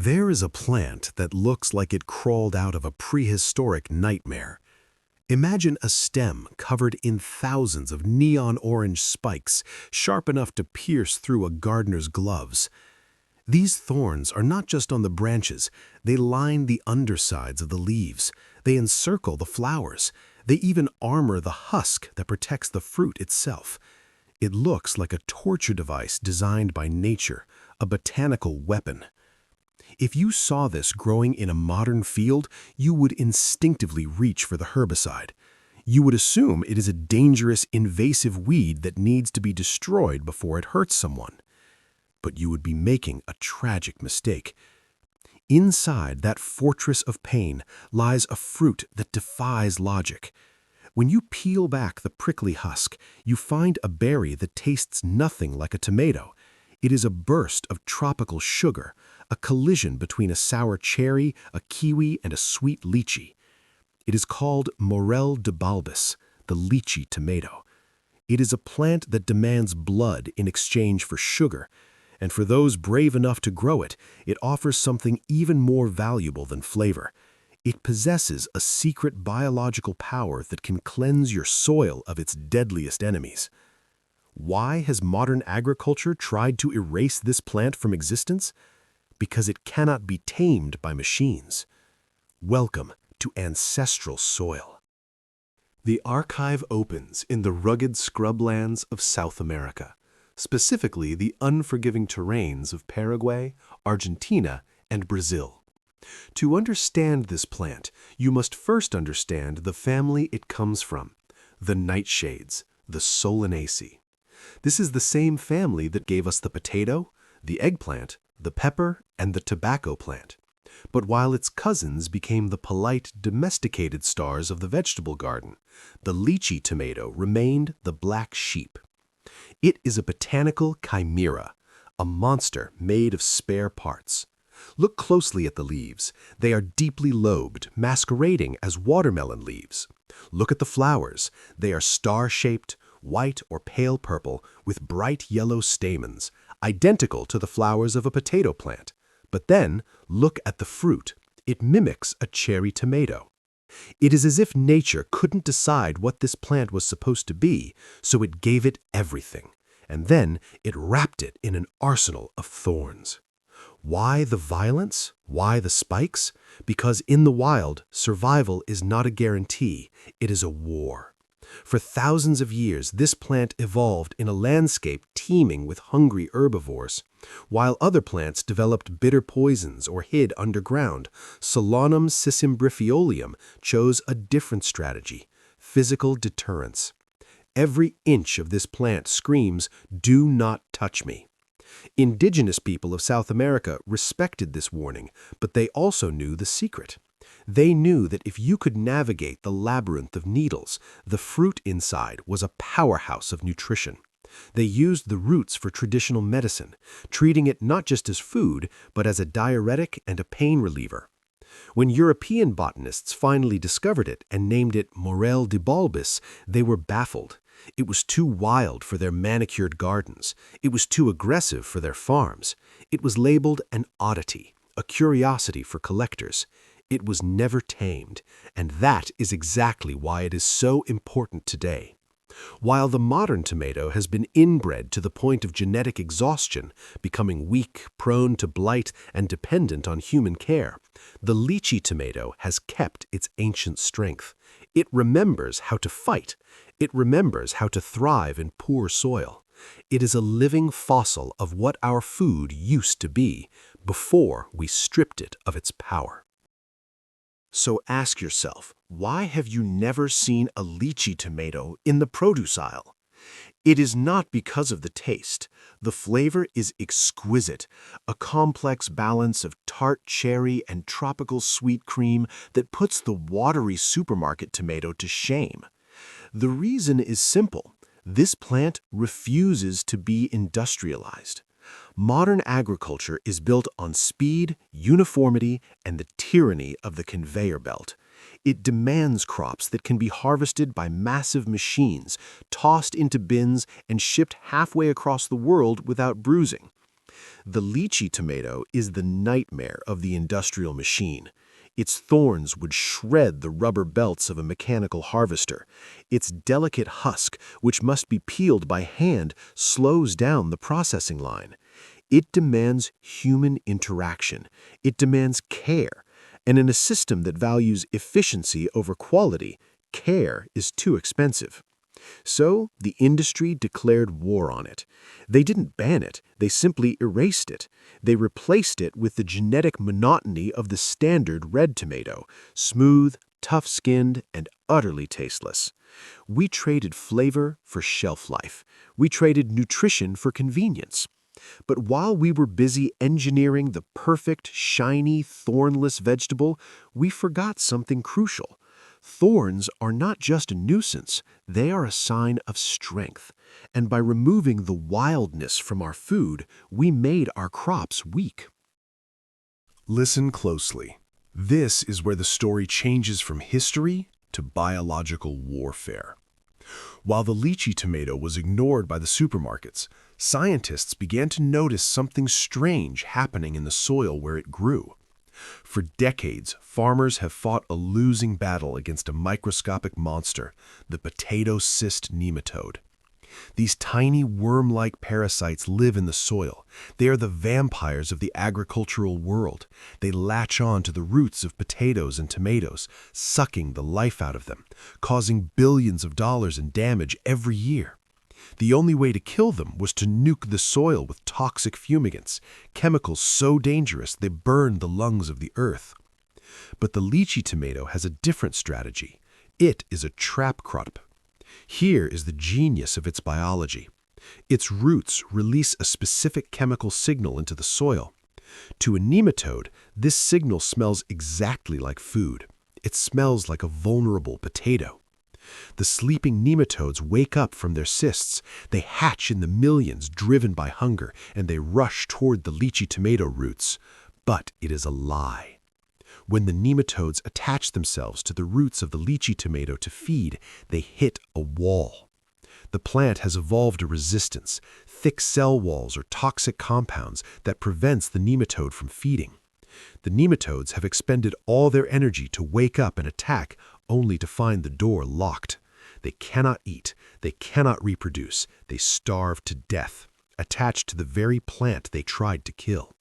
There is a plant that looks like it crawled out of a prehistoric nightmare. Imagine a stem covered in thousands of neon orange spikes, sharp enough to pierce through a gardener's gloves. These thorns are not just on the branches, they line the undersides of the leaves. They encircle the flowers. They even armor the husk that protects the fruit itself. It looks like a torture device designed by nature, a botanical weapon. If you saw this growing in a modern field, you would instinctively reach for the herbicide. You would assume it is a dangerous, invasive weed that needs to be destroyed before it hurts someone. But you would be making a tragic mistake. Inside that fortress of pain lies a fruit that defies logic. When you peel back the prickly husk, you find a berry that tastes nothing like a tomato. It is a burst of tropical sugar, a collision between a sour cherry, a kiwi, and a sweet lychee. It is called Morelle de Balbis, the Litchi Tomato. It is a plant that demands blood in exchange for sugar, and for those brave enough to grow it, it offers something even more valuable than flavor. It possesses a secret biological power that can cleanse your soil of its deadliest enemies. Why has modern agriculture tried to erase this plant from existence? Because it cannot be tamed by machines. Welcome to ancestral soil. The archive opens in the rugged scrublands of South America, specifically the unforgiving terrains of Paraguay, Argentina, and Brazil. To understand this plant, you must first understand the family it comes from, the nightshades, the Solanaceae. This is the same family that gave us the potato, the eggplant, the pepper, and the tobacco plant. But while its cousins became the polite, domesticated stars of the vegetable garden, the Litchi tomato remained the black sheep. It is a botanical chimera, a monster made of spare parts. Look closely at the leaves. They are deeply lobed, masquerading as watermelon leaves. Look at the flowers. They are star-shaped, white or pale purple, with bright yellow stamens, identical to the flowers of a potato plant. But then, look at the fruit. It mimics a cherry tomato. It is as if nature couldn't decide what this plant was supposed to be, so it gave it everything. And then it wrapped it in an arsenal of thorns. Why the violence? Why the spikes? Because in the wild, survival is not a guarantee, it is a war. For thousands of years, this plant evolved in a landscape teeming with hungry herbivores. While other plants developed bitter poisons or hid underground, Solanum cicimbrifolium chose a different strategy: physical deterrence. Every inch of this plant screams, "Do not touch me." Indigenous people of South America respected this warning, but they also knew the secret. They knew that if you could navigate the labyrinth of needles, the fruit inside was a powerhouse of nutrition. They used the roots for traditional medicine, treating it not just as food, but as a diuretic and a pain reliever. When European botanists finally discovered it and named it Morelle de Balbis, they were baffled. It was too wild for their manicured gardens. It was too aggressive for their farms. It was labeled an oddity, a curiosity for collectors. It was never tamed, and that is exactly why it is so important today. While the modern tomato has been inbred to the point of genetic exhaustion, becoming weak, prone to blight, and dependent on human care, the Litchi tomato has kept its ancient strength. It remembers how to fight. It remembers how to thrive in poor soil. It is a living fossil of what our food used to be before we stripped it of its power. So ask yourself, why have you never seen a Litchi tomato in the produce aisle? It is not because of the taste. The flavor is exquisite, a complex balance of tart cherry and tropical sweet cream that puts the watery supermarket tomato to shame. The reason is simple. This plant refuses to be industrialized. Modern agriculture is built on speed, uniformity, and the tyranny of the conveyor belt. It demands crops that can be harvested by massive machines, tossed into bins, and shipped halfway across the world without bruising. The lychee tomato is the nightmare of the industrial machine. Its thorns would shred the rubber belts of a mechanical harvester. Its delicate husk, which must be peeled by hand, slows down the processing line. It demands human interaction. It demands care. And in a system that values efficiency over quality, care is too expensive. So the industry declared war on it. They didn't ban it, they simply erased it. They replaced it with the genetic monotony of the standard red tomato, smooth, tough-skinned, and utterly tasteless. We traded flavor for shelf life. We traded nutrition for convenience. But while we were busy engineering the perfect, shiny, thornless vegetable, we forgot something crucial. Thorns are not just a nuisance, they are a sign of strength. And by removing the wildness from our food, we made our crops weak. Listen closely. This is where the story changes from history to biological warfare. While the lychee tomato was ignored by the supermarkets, scientists began to notice something strange happening in the soil where it grew. For decades, farmers have fought a losing battle against a microscopic monster, the potato cyst nematode. These tiny worm-like parasites live in the soil. They are the vampires of the agricultural world. They latch on to the roots of potatoes and tomatoes, sucking the life out of them, causing billions of dollars in damage every year. The only way to kill them was to nuke the soil with toxic fumigants, chemicals so dangerous they burn the lungs of the earth. But the lychee tomato has a different strategy. It is a trap crop. Here is the genius of its biology. Its roots release a specific chemical signal into the soil. To a nematode, this signal smells exactly like food. It smells like a vulnerable potato. The sleeping nematodes wake up from their cysts. They hatch in the millions, driven by hunger, and they rush toward the lychee tomato roots. But it is a lie. When the nematodes attach themselves to the roots of the lychee tomato to feed, they hit a wall. The plant has evolved a resistance, thick cell walls or toxic compounds that prevents the nematode from feeding. The nematodes have expended all their energy to wake up and attack, only to find the door locked. They cannot eat, they cannot reproduce, they starve to death, attached to the very plant they tried to kill.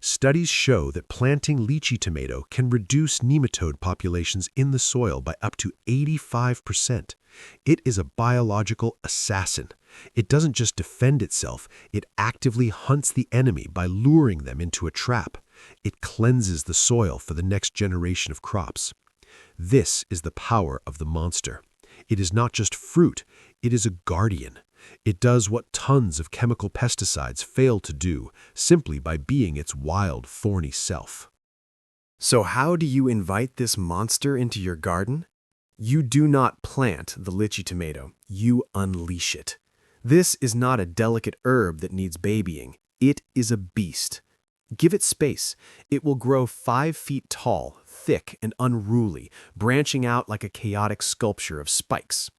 Studies show that planting lychee tomato can reduce nematode populations in the soil by up to 85%. It is a biological assassin. It doesn't just defend itself, it actively hunts the enemy by luring them into a trap. It cleanses the soil for the next generation of crops. This is the power of the monster. It is not just fruit, it is a guardian. It does what tons of chemical pesticides fail to do, simply by being its wild, thorny self. So how do you invite this monster into your garden? You do not plant the lychee tomato, you unleash it. This is not a delicate herb that needs babying. It is a beast. Give it space. It will grow 5 feet tall, thick and unruly, branching out like a chaotic sculpture of spikes.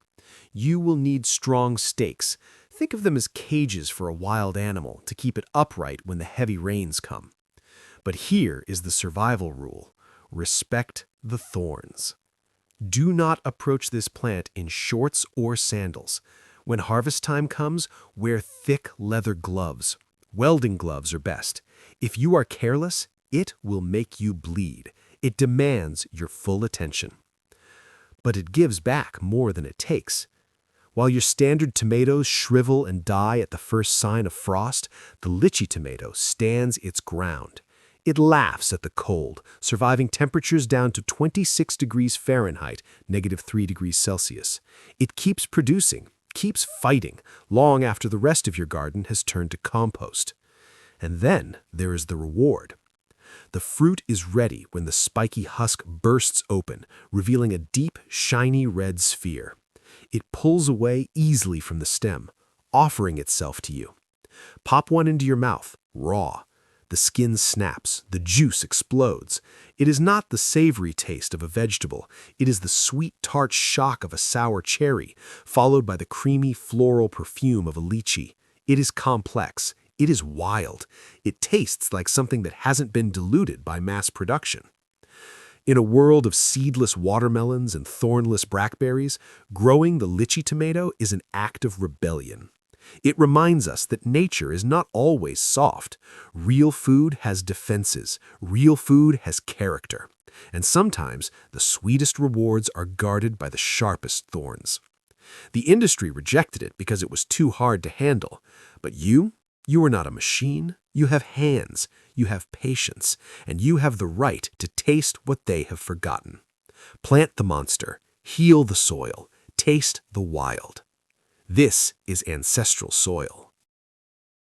You will need strong stakes. Think of them as cages for a wild animal to keep it upright when the heavy rains come. But here is the survival rule. Respect the thorns. Do not approach this plant in shorts or sandals. When harvest time comes, wear thick leather gloves. Welding gloves are best. If you are careless, it will make you bleed. It demands your full attention. But it gives back more than it takes. While your standard tomatoes shrivel and die at the first sign of frost, the lychee tomato stands its ground. It laughs at the cold, surviving temperatures down to 26 degrees Fahrenheit, -3 degrees Celsius. It keeps producing, keeps fighting, long after the rest of your garden has turned to compost. And then there is the reward. The fruit is ready when the spiky husk bursts open, revealing a deep, shiny red sphere. It pulls away easily from the stem, offering itself to you. Pop one into your mouth, raw. The skin snaps, the juice explodes. It is not the savory taste of a vegetable. It is the sweet, tart shock of a sour cherry, followed by the creamy, floral perfume of a lychee. It is complex, It is wild. It tastes like something that hasn't been diluted by mass production. In a world of seedless watermelons and thornless blackberries, growing the Litchi tomato is an act of rebellion. It reminds us that nature is not always soft. Real food has defenses. Real food has character. And sometimes the sweetest rewards are guarded by the sharpest thorns. The industry rejected it because it was too hard to handle. But you are not a machine. You have hands, you have patience, and you have the right to taste what they have forgotten. Plant the monster, heal the soil, taste the wild. This is ancestral soil.